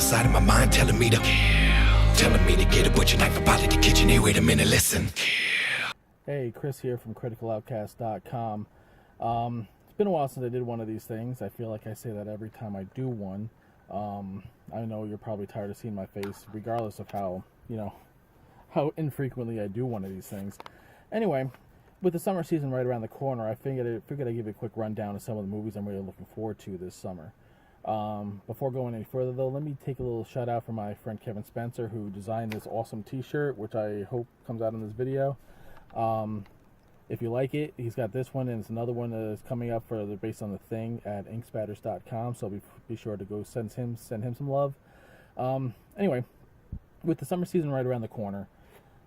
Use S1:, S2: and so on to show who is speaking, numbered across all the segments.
S1: side of my mind telling me to kill. Telling me to get a butcher knife about in the kitchen. Hey, wait a minute, listen.
S2: Hey, Chris here from CriticalOutcast.com. It's been a while since I did one of these things. I feel like I say that every time I do one. I know you're probably tired of seeing my face, regardless of how infrequently I do one of these things. Anyway, with the summer season right around the corner, I figured I'd give you a quick rundown of some of the movies I'm really looking forward to this summer. Before going any further, though, let me take a little shout out for my friend Kevin Spencer, who designed this awesome t-shirt, which I hope comes out in this video. If you like it, he's got this one, and it's another one that is coming up based on The Thing at inkspatters.com, so be sure to go send him some love. Anyway, with the summer season right around the corner,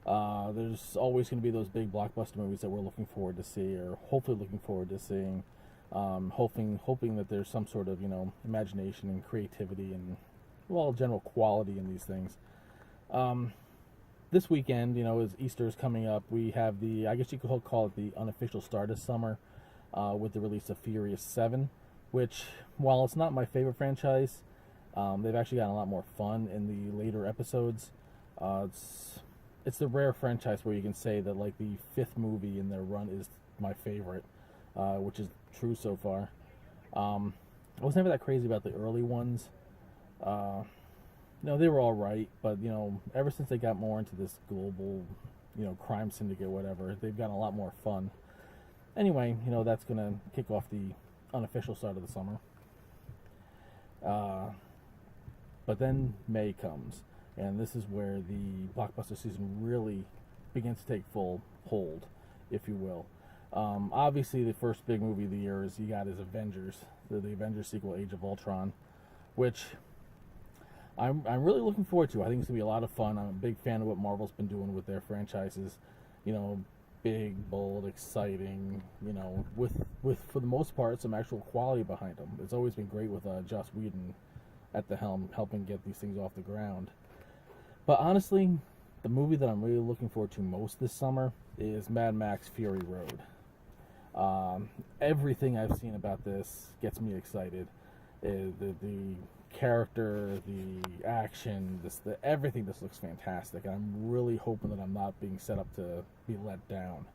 S2: there's always going to be those big blockbuster movies that we're looking forward to see, or hopefully looking forward to seeing. Hoping that there's some sort of imagination and creativity and general quality in these things. This weekend, as Easter is coming up, we have I guess you could call it the unofficial start of summer, with the release of Furious 7, which, while it's not my favorite franchise, they've actually gotten a lot more fun in the later episodes. It's the rare franchise where you can say that like the fifth movie in their run is my favorite, which is true so far. I was never that crazy about the early ones. They were all right, but ever since they got more into this global, crime syndicate, whatever, they've gotten a lot more fun. Anyway, that's gonna kick off the unofficial start of the summer. But then May comes, and this is where the blockbuster season really begins to take full hold, if you will. Obviously, the first big movie of the year is Avengers, the Avengers sequel, Age of Ultron, which I'm really looking forward to. I think it's gonna be a lot of fun. I'm a big fan of what Marvel's been doing with their franchises. Big, bold, exciting. With for the most part some actual quality behind them. It's always been great with Joss Whedon at the helm, helping get these things off the ground. But honestly, the movie that I'm really looking forward to most this summer is Mad Max Fury Road. Everything I've seen about this gets me excited. The character, the action, everything. This looks fantastic, and I'm really hoping that I'm not being set up to be let down.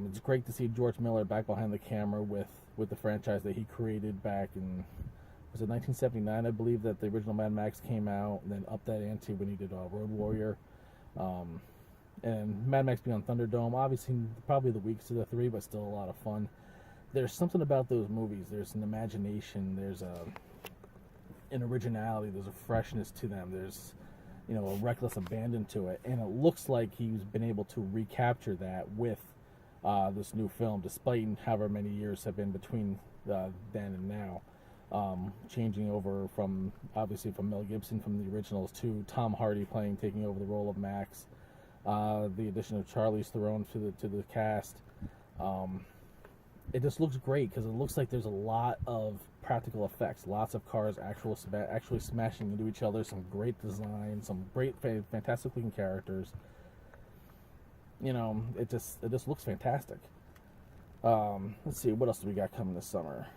S2: It's great to see George Miller back behind the camera with the franchise that he created back in, was it 1979, I believe, that the original Mad Max came out, and then upped that ante when he did Road Warrior. And Mad Max Beyond Thunderdome, obviously probably the weakest of the three, but still a lot of fun. There's something about those movies. There's an imagination, there's an originality, there's a freshness to them, there's a reckless abandon to it, and it looks like he's been able to recapture that with this new film, despite however many years have been between then and now. Changing over from Mel Gibson from the originals to Tom Hardy taking over the role of Max, the addition of Charlize Theron to the cast. It just looks great because it looks like there's a lot of practical effects, lots of cars actually smashing into each other, some great design, some great fantastic looking characters. It just looks fantastic. Let's see, what else do we got coming this summer?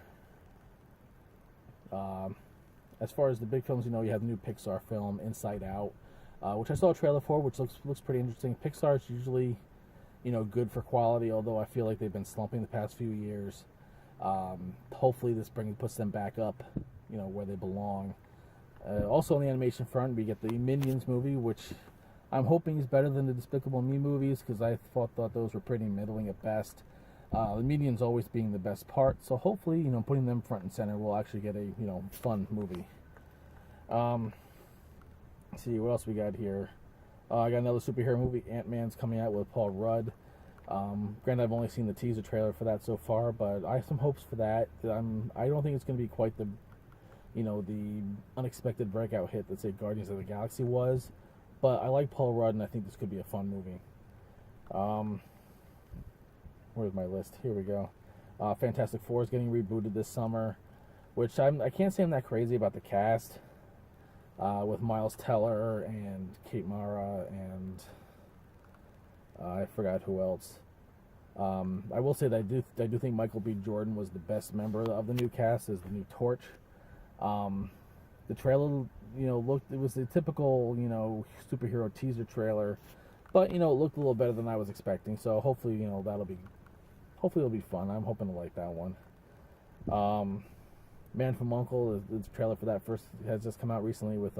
S2: As far as the big films, you have the new Pixar film Inside Out, which I saw a trailer for, which looks pretty interesting. Pixar is usually good for quality, although I feel like they've been slumping the past few years. Hopefully this puts them back up, where they belong. Also on the animation front, we get the Minions movie, which I'm hoping is better than the Despicable Me movies, because I thought those were pretty middling at best. The Minions always being the best part, so hopefully, putting them front and center, we'll actually get a, fun movie. Let's see, what else we got here? I got another superhero movie, Ant-Man's coming out with Paul Rudd. Granted, I've only seen the teaser trailer for that so far, but I have some hopes for that. I don't think it's going to be quite the unexpected breakout hit that, say, Guardians of the Galaxy was, but I like Paul Rudd, and I think this could be a fun movie. Where's my list? Here we go. Fantastic Four is getting rebooted this summer, which I can't say I'm that crazy about the cast, with Miles Teller and Kate Mara and I forgot who else. I will say that I do think Michael B. Jordan was the best member of the new cast as the new Torch. The trailer, looked, it was the typical, superhero teaser trailer, but, it looked a little better than I was expecting. So hopefully, hopefully it'll be fun. I'm hoping to like that one. Man from U.N.C.L.E., the trailer for that first has just come out recently with,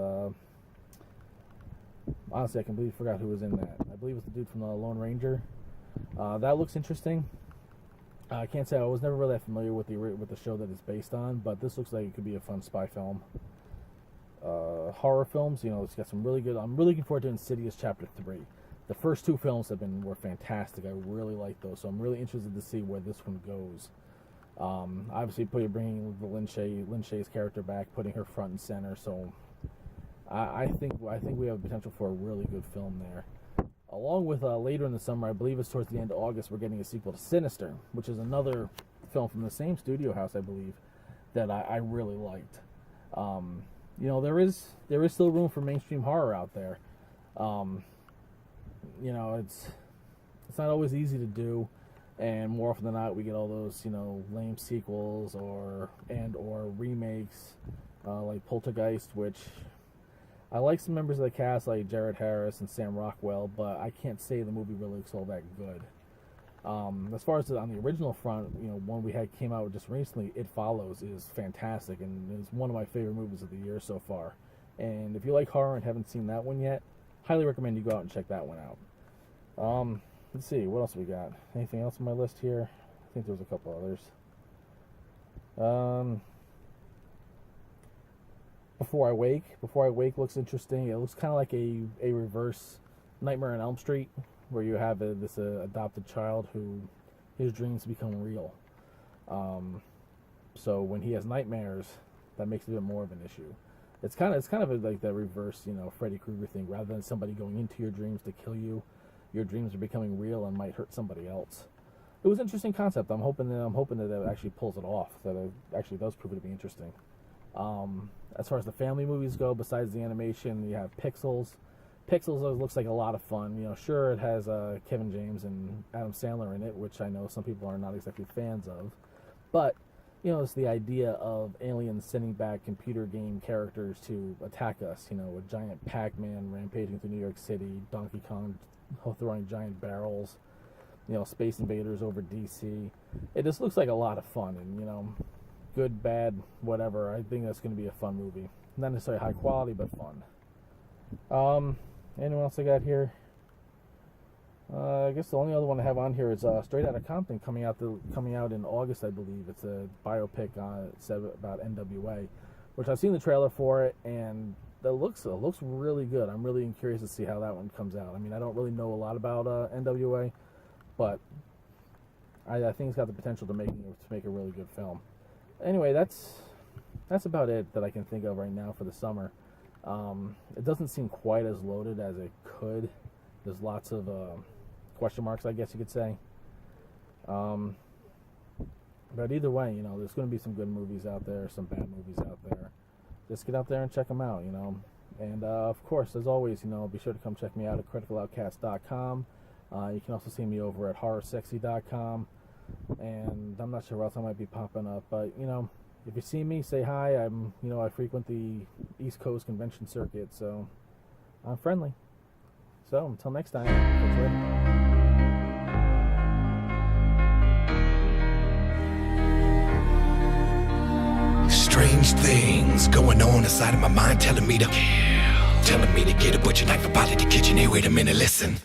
S2: honestly, I completely forgot who was in that. I believe it's the dude from the Lone Ranger. That looks interesting. I can't say I was never really that familiar with the show that it's based on, but this looks like it could be a fun spy film. Horror films, it's got some really good. I'm really looking forward to Insidious Chapter 3. The first two films were fantastic. I really like those, so I'm really interested to see where this one goes. Obviously, bringing the Lin Shaye's character back, putting her front and center. So, I think we have potential for a really good film there. Along with later in the summer, I believe it's towards the end of August, we're getting a sequel to Sinister, which is another film from the same studio house, I believe, that I really liked. There is still room for mainstream horror out there. It's not always easy to do, and more often than not, we get all those lame sequels or remakes, like Poltergeist, which I like some members of the cast like Jared Harris and Sam Rockwell, but I can't say the movie really looks all that good. As far as on the original front, one we had came out just recently, It Follows, is fantastic and is one of my favorite movies of the year so far. And if you like horror and haven't seen that one yet, highly recommend you go out and check that one out. Let's see, what else we got? Anything else on my list here? I think there's a couple others. Before I Wake looks interesting. It looks kind of like a reverse Nightmare on Elm Street, where you have this adopted child who his dreams become real. So when he has nightmares, that makes it a bit more of an issue. It's kind of like that reverse, Freddy Krueger thing. Rather than somebody going into your dreams to kill you, your dreams are becoming real and might hurt somebody else. It was an interesting concept. I'm hoping that it actually pulls it off. That it actually does prove it to be interesting. As far as the family movies go, besides the animation, you have Pixels. Pixels looks like a lot of fun. Sure, it has Kevin James and Adam Sandler in it, which I know some people are not exactly fans of. But, it's the idea of aliens sending back computer game characters to attack us. A giant Pac-Man rampaging through New York City, Donkey Kong throwing giant barrels, Space Invaders over DC. It just looks like a lot of fun, and, good, bad, whatever. I think that's going to be a fun movie. Not necessarily high quality, but fun. Anyone else I got here? I guess the only other one I have on here is Straight Outta Compton, coming out in August, I believe. It's a biopic about NWA, which I've seen the trailer for it, and it looks really good. I'm really curious to see how that one comes out. I mean, I don't really know a lot about NWA, but I think it's got the potential to make a really good film. Anyway, that's about it that I can think of right now for the summer. It doesn't seem quite as loaded as it could. There's lots of question marks, I guess you could say. But either way, there's going to be some good movies out there, some bad movies out there. Just get out there and check them out, And of course, as always, be sure to come check me out at criticaloutcast.com. You can also see me over at horrorsexy.com. And I'm not sure what else I might be popping up, but if you see me, say hi. I frequent the East Coast convention circuit, so I'm friendly. So until next time, catch you later.
S1: Strange things going on inside of my mind, telling me to get a butcher knife up out of the kitchen. Hey, wait a minute, listen.